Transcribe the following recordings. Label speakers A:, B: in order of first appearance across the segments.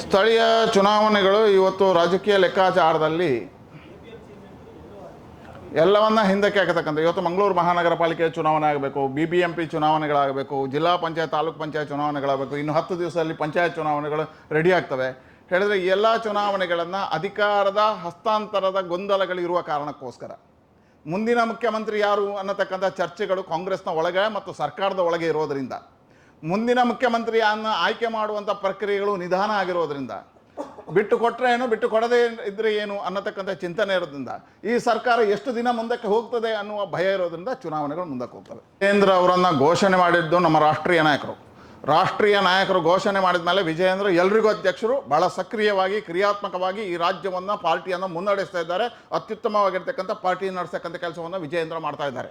A: ಸ್ಥಳೀಯ ಚುನಾವಣೆಗಳು ಇವತ್ತು ರಾಜಕೀಯ ಲೆಕ್ಕಾಚಾರದಲ್ಲಿ ಎಲ್ಲವನ್ನ ಹಿಂದಕ್ಕೆ ಹಾಕತಕ್ಕಂಥ ಇವತ್ತು ಮಂಗಳೂರು ಮಹಾನಗರ ಪಾಲಿಕೆ ಚುನಾವಣೆ ಆಗಬೇಕು, BBMP ಚುನಾವಣೆಗಳಾಗಬೇಕು, ಜಿಲ್ಲಾ ಪಂಚಾಯತ್ ತಾಲೂಕು ಪಂಚಾಯತ್ ಚುನಾವಣೆಗಳಾಗಬೇಕು, ಇನ್ನು 10 ದಿವಸದಲ್ಲಿ ಪಂಚಾಯತ್ ಚುನಾವಣೆಗಳು ರೆಡಿ ಆಗ್ತವೆ. ಹೇಳಿದ್ರೆ ಈ ಎಲ್ಲ ಚುನಾವಣೆಗಳನ್ನು ಅಧಿಕಾರದ ಹಸ್ತಾಂತರದ ಗೊಂದಲಗಳಿರುವ ಕಾರಣಕ್ಕೋಸ್ಕರ ಮುಂದಿನ ಮುಖ್ಯಮಂತ್ರಿ ಯಾರು ಅನ್ನತಕ್ಕಂಥ ಚರ್ಚೆಗಳು ಕಾಂಗ್ರೆಸ್ನ ಒಳಗೆ ಮತ್ತು ಸರ್ಕಾರದ ಒಳಗೆ ಇರೋದರಿಂದ, ಮುಂದಿನ ಮುಖ್ಯಮಂತ್ರಿಯನ್ನು ಆಯ್ಕೆ ಮಾಡುವಂಥ ಪ್ರಕ್ರಿಯೆಗಳು ನಿಧಾನ ಆಗಿರೋದ್ರಿಂದ, ಬಿಟ್ಟು ಕೊಟ್ಟರೆ ಏನು ಬಿಟ್ಟು ಕೊಡದೇ ಇದ್ರೆ ಏನು ಅನ್ನತಕ್ಕಂಥ ಚಿಂತನೆ ಇರೋದ್ರಿಂದ ಈ ಸರ್ಕಾರ ಎಷ್ಟು ದಿನ ಮುಂದಕ್ಕೆ ಹೋಗ್ತದೆ ಅನ್ನುವ ಭಯ ಇರೋದ್ರಿಂದ ಚುನಾವಣೆಗಳು ಮುಂದಕ್ಕೆ ಹೋಗ್ತವೆ. ವಿಜಯೇಂದ್ರ ಅವರನ್ನು ಘೋಷಣೆ ಮಾಡಿದ್ದು ನಮ್ಮ ರಾಷ್ಟ್ರೀಯ ನಾಯಕರು ಘೋಷಣೆ ಮಾಡಿದ ಮೇಲೆ ವಿಜಯೇಂದ್ರ ಎಲ್ರಿಗೂ ಅಧ್ಯಕ್ಷರು, ಬಹಳ ಸಕ್ರಿಯವಾಗಿ ಕ್ರಿಯಾತ್ಮಕವಾಗಿ ಈ ರಾಜ್ಯವನ್ನು ಪಾರ್ಟಿಯನ್ನು ಮುನ್ನಡೆಸ್ತಾ ಇದ್ದಾರೆ. ಅತ್ಯುತ್ತಮವಾಗಿರ್ತಕ್ಕಂಥ ಪಾರ್ಟಿ ನಡೆಸ್ತಕ್ಕಂಥ ಕೆಲಸವನ್ನು ವಿಜಯೇಂದ್ರ ಮಾಡ್ತಾ ಇದ್ದಾರೆ.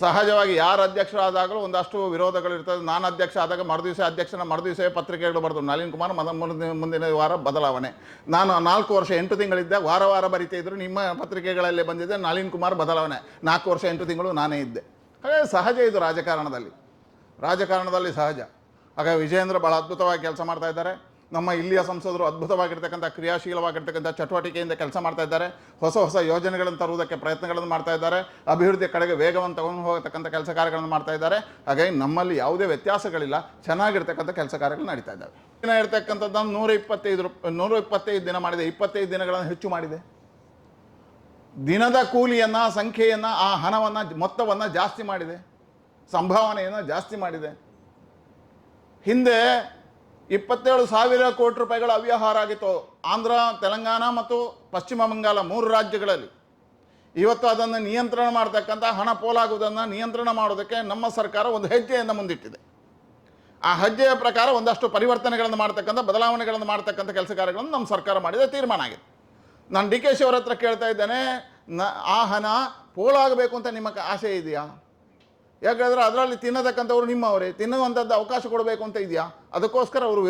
A: ಸಹಜವಾಗಿ ಯಾರು ಅಧ್ಯಕ್ಷರಾದಾಗಲೂ ಒಂದಷ್ಟು ವಿರೋಧಗಳಿರ್ತದೆ. ನಾನು ಅಧ್ಯಕ್ಷ ಆದಾಗ ಮರುದಿವಸ ಪತ್ರಿಕೆಗಳು ಬರೆದು ನಳಿನ್ ಕುಮಾರ್ ಮುಂದಿನ ವಾರ ಬದಲಾವಣೆ. ನಾನು 4 ವರ್ಷ 8 ತಿಂಗಳಿದ್ದೆ, ವಾರ ಬರೀತಾ ಇದ್ರು, ನಿಮ್ಮ ಪತ್ರಿಕೆಗಳಲ್ಲೇ ಬಂದಿದ್ದೆ ನಳಿನ್ ಕುಮಾರ್ ಬದಲಾವಣೆ. 4 ವರ್ಷ 8 ತಿಂಗಳು ನಾನೇ ಇದ್ದೆ. ಹಾಗಾಗಿ ಸಹಜ ಇದು ರಾಜಕಾರಣದಲ್ಲಿ ಸಹಜ. ಹಾಗಾಗಿ ವಿಜಯೇಂದ್ರ ಭಾಳ ಅದ್ಭುತವಾಗಿ ಕೆಲಸ ಮಾಡ್ತಾ ಇದ್ದಾರೆ. ನಮ್ಮ ಇಲ್ಲಿಯ ಸಂಸದರು ಅದ್ಭುತವಾಗಿರ್ತಕ್ಕಂಥ ಕ್ರಿಯಾಶೀಲವಾಗಿರ್ತಕ್ಕಂಥ ಚಟುವಟಿಕೆಯಿಂದ ಕೆಲಸ ಮಾಡ್ತಾ ಇದ್ದಾರೆ. ಹೊಸ ಯೋಜನೆಗಳನ್ನು ತರುವುದಕ್ಕೆ ಪ್ರಯತ್ನಗಳನ್ನು ಮಾಡ್ತಾ ಇದ್ದಾರೆ. ಅಭಿವೃದ್ಧಿ ಕಡೆಗೆ ವೇಗವನ್ನು ತಗೊಂಡು ಹೋಗತಕ್ಕಂಥ ಕೆಲಸ ಕಾರ್ಯಗಳನ್ನು ಮಾಡ್ತಾ ಇದ್ದಾರೆ. ಹಾಗಾಗಿ ನಮ್ಮಲ್ಲಿ ಯಾವುದೇ ವ್ಯತ್ಯಾಸಗಳಿಲ್ಲ, ಚೆನ್ನಾಗಿರ್ತಕ್ಕಂಥ ಕೆಲಸ ಕಾರ್ಯಗಳು ನಡೀತಾ ಇದ್ದಾವೆ. ದಿನ ಇರ್ತಕ್ಕಂಥದ್ದನ್ನು 125 ದಿನ ಮಾಡಿದೆ, 25 ದಿನಗಳನ್ನು ಹೆಚ್ಚು ಮಾಡಿದೆ. ದಿನದ ಕೂಲಿಯನ್ನು, ಸಂಖ್ಯೆಯನ್ನು, ಆ ಹಣವನ್ನು, ಮೊತ್ತವನ್ನು ಜಾಸ್ತಿ ಮಾಡಿದೆ, ಸಂಭಾವನೆಯನ್ನು ಜಾಸ್ತಿ ಮಾಡಿದೆ. ಹಿಂದೆ 27,000 ಕೋಟಿ ರೂಪಾಯಿಗಳ ಅವ್ಯವಹಾರ ಆಗಿತ್ತು ಆಂಧ್ರ, ತೆಲಂಗಾಣ ಮತ್ತು ಪಶ್ಚಿಮ ಬಂಗಾಳ 3 ರಾಜ್ಯಗಳಲ್ಲಿ. ಇವತ್ತು ಅದನ್ನು ನಿಯಂತ್ರಣ ಮಾಡತಕ್ಕಂಥ, ಹಣ ಪೋಲಾಗುವುದನ್ನು ನಿಯಂತ್ರಣ ಮಾಡೋದಕ್ಕೆ ನಮ್ಮ ಸರ್ಕಾರ ಒಂದು ಹೆಜ್ಜೆಯನ್ನು ಮುಂದಿಟ್ಟಿದೆ. ಆ ಹೆಜ್ಜೆಯ ಪ್ರಕಾರ ಒಂದಷ್ಟು ಪರಿವರ್ತನೆಗಳನ್ನು ಮಾಡ್ತಕ್ಕಂಥ, ಬದಲಾವಣೆಗಳನ್ನು ಮಾಡ್ತಕ್ಕಂಥ ಕೆಲಸ ಕಾರ್ಯಗಳನ್ನು ನಮ್ಮ ಸರ್ಕಾರ ಮಾಡಿದ ತೀರ್ಮಾನ ಆಗಿದೆ. ನಾನು DK ಅವರ ಹತ್ರ ಕೇಳ್ತಾ ಇದ್ದೇನೆ, ಆ ಹಣ ಪೋಲಾಗಬೇಕು ಅಂತ ನಿಮ್ಮ ಆಸೆ ಇದೆಯಾ? ಯಾಕಂದರೆ ಅದರಲ್ಲಿ ತಿನ್ನತಕ್ಕಂಥವ್ರು ನಿಮ್ಮವರೇ, ತಿನ್ನುವಂಥದ್ದು ಅವಕಾಶ ಕೊಡಬೇಕು ಅಂತ ಇದೆಯಾ? ಅದಕ್ಕೋಸ್ಕರ ಅವರು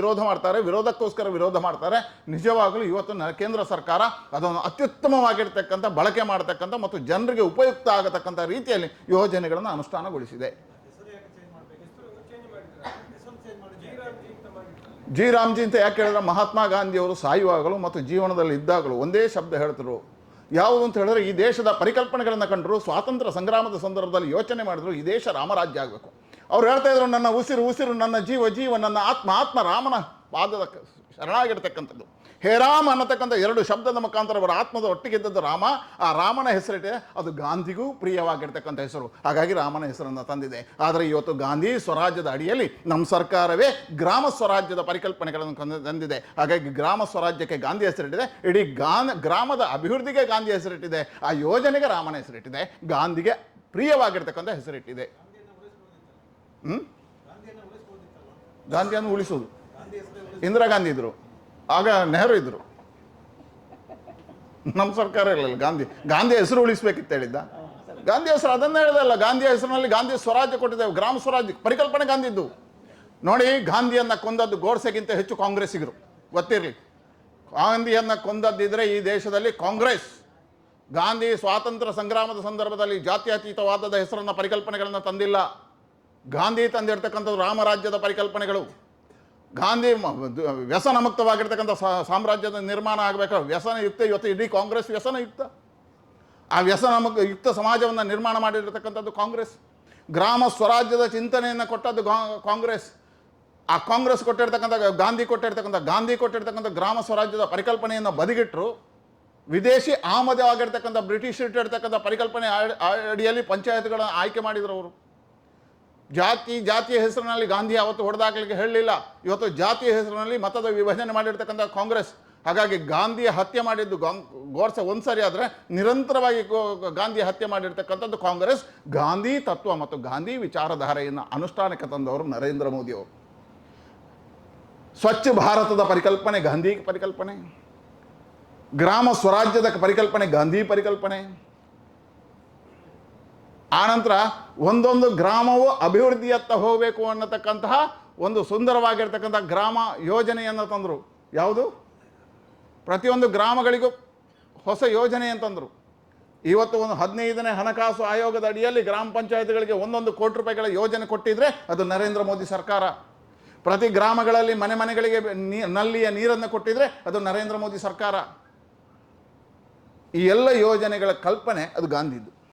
A: ವಿರೋಧಕ್ಕೋಸ್ಕರ ವಿರೋಧ ಮಾಡ್ತಾರೆ. ನಿಜವಾಗಲೂ ಇವತ್ತು ಕೇಂದ್ರ ಸರ್ಕಾರ ಅದನ್ನು ಅತ್ಯುತ್ತಮವಾಗಿರ್ತಕ್ಕಂಥ, ಬಳಕೆ ಮಾಡತಕ್ಕಂಥ ಮತ್ತು ಜನರಿಗೆ ಉಪಯುಕ್ತ ಆಗತಕ್ಕಂಥ ರೀತಿಯಲ್ಲಿ ಯೋಜನೆಗಳನ್ನು ಅನುಷ್ಠಾನಗೊಳಿಸಿದೆ. ಜಿ ರಾಮ್ಜಿ ಅಂತ ಯಾಕೆ ಹೇಳಿದ್ರೆ, ಮಹಾತ್ಮ ಗಾಂಧಿಯವರು ಸಾಯುವಾಗಲೂ ಮತ್ತು ಜೀವನದಲ್ಲಿ ಇದ್ದಾಗಲೂ ಒಂದೇ ಶಬ್ದ ಹೇಳ್ತರು. ಯಾವುದು ಅಂತ ಹೇಳಿದ್ರೆ, ಈ ದೇಶದ ಪರಿಕಲ್ಪನೆಗಳನ್ನು ಕಂಡರು, ಸ್ವಾತಂತ್ರ್ಯ ಸಂಗ್ರಾಮದ ಸಂದರ್ಭದಲ್ಲಿ ಯೋಚನೆ ಮಾಡಿದ್ರು, ಈ ದೇಶ ರಾಮರಾಜ್ಯ ಆಗಬೇಕು. ಅವ್ರು ಹೇಳ್ತಾ ಇದ್ರು, ನನ್ನ ಉಸಿರು ನನ್ನ ಜೀವ ನನ್ನ ಆತ್ಮ ರಾಮನ ಪಾದದ ಶರಣಾಗಿರ್ತಕ್ಕಂಥದ್ದು. ಹೇ ರಾಮ ಅನ್ನತಕ್ಕಂಥ 2 ಶಬ್ದದ ಮುಖಾಂತರ ಅವರ ಆತ್ಮದ ಒಟ್ಟಿಗಿದ್ದದ್ದು ರಾಮ. ಆ ರಾಮನ ಹೆಸರಿಟ್ಟೆ, ಅದು ಗಾಂಧಿಗೂ ಪ್ರಿಯವಾಗಿರ್ತಕ್ಕಂಥ ಹೆಸರು. ಹಾಗಾಗಿ ರಾಮನ ಹೆಸರನ್ನು ತಂದಿದೆ. ಆದರೆ ಇವತ್ತು ಗಾಂಧಿ ಸ್ವರಾಜ್ಯದ ಅಡಿಯಲ್ಲಿ ನಮ್ಮ ಸರ್ಕಾರವೇ ಗ್ರಾಮ ಸ್ವರಾಜ್ಯದ ಪರಿಕಲ್ಪನೆಗಳನ್ನು ತಂದಿದೆ. ಹಾಗಾಗಿ ಗ್ರಾಮ ಸ್ವರಾಜ್ಯಕ್ಕೆ ಗಾಂಧಿ ಹೆಸರಿಟ್ಟಿದೆ, ಇಡೀ ಗ್ರಾಮದ ಅಭಿವೃದ್ಧಿಗೆ ಗಾಂಧಿ ಹೆಸರಿಟ್ಟಿದೆ, ಆ ಯೋಜನೆಗೆ ರಾಮನ ಹೆಸರಿಟ್ಟಿದೆ, ಗಾಂಧಿಗೆ ಪ್ರಿಯವಾಗಿರ್ತಕ್ಕಂಥ ಹೆಸರಿಟ್ಟಿದೆ. ಗಾಂಧಿಯನ್ನು ಉಳಿಸೋದು. ಇಂದಿರಾ ಗಾಂಧಿ ಇದ್ರು, ಆಗ ನೆಹರು ಇದ್ರು, ನಮ್ಮ ಸರ್ಕಾರ ಇರಲಿಲ್ಲ. ಗಾಂಧಿ ಹೆಸರು ಉಳಿಸ್ಬೇಕಿತ್ತು ಹೇಳಿದ್ದ. ಗಾಂಧಿ ಹೆಸರು ಅದನ್ನೇ ಹೇಳಿದಲ್ಲ, ಗಾಂಧಿಯ ಹೆಸರಿನಲ್ಲಿ ಗಾಂಧಿ ಸ್ವರಾಜ್ಯ ಕೊಟ್ಟಿದ್ದೇವೆ, ಗ್ರಾಮ ಸ್ವರಾಜ್ಯ ಪರಿಕಲ್ಪನೆ ಗಾಂಧಿದ್ದು. ನೋಡಿ, ಗಾಂಧಿಯನ್ನು ಕೊಂದದ್ದು ಗೋಡ್ಸೆಗಿಂತ ಹೆಚ್ಚು ಕಾಂಗ್ರೆಸ್ಸಿಗರು, ಗೊತ್ತಿರಲಿ. ಗಾಂಧಿಯನ್ನು ಕೊಂದದ್ದಿದ್ರೆ ಈ ದೇಶದಲ್ಲಿ ಕಾಂಗ್ರೆಸ್. ಗಾಂಧಿ ಸ್ವಾತಂತ್ರ್ಯ ಸಂಗ್ರಾಮದ ಸಂದರ್ಭದಲ್ಲಿ ಜಾತ್ಯತೀತವಾದದ ಹೆಸರನ್ನು ಪರಿಕಲ್ಪನೆಗಳನ್ನು ತಂದಿಲ್ಲ. ಗಾಂಧಿ ತಂದಿರ್ತಕ್ಕಂಥದ್ದು ರಾಮರಾಜ್ಯದ ಪರಿಕಲ್ಪನೆಗಳು. ಗಾಂಧಿ ವ್ಯಸನ ಮುಕ್ತವಾಗಿರ್ತಕ್ಕಂಥ ಸಾಮ್ರಾಜ್ಯದ ನಿರ್ಮಾಣ ಆಗಬೇಕು. ವ್ಯಸನಯುಕ್ತ, ಇವತ್ತು ಇಡೀ ಕಾಂಗ್ರೆಸ್ ವ್ಯಸನಯುಕ್ತ. ಆ ವ್ಯಸನ ಸಮಾಜವನ್ನು ನಿರ್ಮಾಣ ಮಾಡಿರ್ತಕ್ಕಂಥದ್ದು ಕಾಂಗ್ರೆಸ್. ಗ್ರಾಮ ಸ್ವರಾಜ್ಯದ ಚಿಂತನೆಯನ್ನು ಕೊಟ್ಟದ್ದು ಕಾಂಗ್ರೆಸ್. ಆ ಕಾಂಗ್ರೆಸ್ ಗಾಂಧಿ ಕೊಟ್ಟಿರ್ತಕ್ಕಂಥ ಗ್ರಾಮ ಸ್ವರಾಜ್ಯದ ಪರಿಕಲ್ಪನೆಯನ್ನು ಬದಿಗಿಟ್ಟರು. ವಿದೇಶಿ ಆಮದಾಗಿರ್ತಕ್ಕಂಥ ಬ್ರಿಟಿಷ್ ಇಟ್ಟಿರ್ತಕ್ಕಂಥ ಪರಿಕಲ್ಪನೆ ಅಡಿಯಲ್ಲಿ ಪಂಚಾಯತ್ಗಳನ್ನು ಆಯ್ಕೆ ಮಾಡಿದರು ಅವರು. ಜಾತಿಯ ಹೆಸರಿನಲ್ಲಿ ಗಾಂಧಿ ಯಾವತ್ತು ಹೊಡೆದಾಕಲಿಕ್ಕೆ ಹೇಳಲಿಲ್ಲ. ಇವತ್ತು ಜಾತಿಯ ಹೆಸರಿನಲ್ಲಿ ಮತದ ವಿಭಜನೆ ಮಾಡಿರ್ತಕ್ಕಂಥ ಕಾಂಗ್ರೆಸ್. ಹಾಗಾಗಿ ಗಾಂಧಿಯ ಹತ್ಯೆ ಮಾಡಿದ್ದು ಗೋಡ್ಸೆ ಒಂದ್ಸರಿ ಆದರೆ, ನಿರಂತರವಾಗಿ ಗಾಂಧಿ ಹತ್ಯೆ ಮಾಡಿರ್ತಕ್ಕಂಥದ್ದು ಕಾಂಗ್ರೆಸ್. ಗಾಂಧಿ ತತ್ವ ಮತ್ತು ಗಾಂಧಿ ವಿಚಾರಧಾರೆಯನ್ನು ಅನುಷ್ಠಾನಕ್ಕೆ ತಂದವರು ನರೇಂದ್ರ ಮೋದಿಯವರು. ಸ್ವಚ್ಛ ಭಾರತದ ಪರಿಕಲ್ಪನೆ ಗಾಂಧಿ ಪರಿಕಲ್ಪನೆ, ಗ್ರಾಮ ಸ್ವರಾಜ್ಯದ ಪರಿಕಲ್ಪನೆ ಗಾಂಧಿ ಪರಿಕಲ್ಪನೆ. ಆನಂತರ ಒಂದೊಂದು ಗ್ರಾಮವು ಅಭಿವೃದ್ಧಿಯತ್ತ ಹೋಗಬೇಕು ಅನ್ನತಕ್ಕಂತಹ ಒಂದು ಸುಂದರವಾಗಿರ್ತಕ್ಕಂಥ ಗ್ರಾಮ ಯೋಜನೆಯನ್ನು ತಂದರು. ಯಾವುದು? ಪ್ರತಿಯೊಂದು ಗ್ರಾಮಗಳಿಗೂ ಹೊಸ ಯೋಜನೆ ಅಂತಂದರು. ಇವತ್ತು ಒಂದು 15ನೇ ಹಣಕಾಸು ಆಯೋಗದ ಅಡಿಯಲ್ಲಿ ಗ್ರಾಮ ಪಂಚಾಯತ್ಗಳಿಗೆ 1 ಕೋಟಿ ರೂಪಾಯಿಗಳ ಯೋಜನೆ ಕೊಟ್ಟಿದ್ರೆ ಅದು ನರೇಂದ್ರ ಮೋದಿ ಸರ್ಕಾರ. ಪ್ರತಿ ಗ್ರಾಮಗಳಲ್ಲಿ ಮನೆಗಳಿಗೆ ನಲ್ಲಿಯ ನೀರನ್ನು ಕೊಟ್ಟಿದ್ರೆ ಅದು ನರೇಂದ್ರ ಮೋದಿ ಸರ್ಕಾರ. ಈ ಎಲ್ಲ ಯೋಜನೆಗಳ ಕಲ್ಪನೆ ಅದು ಗಾಂಧಿದು.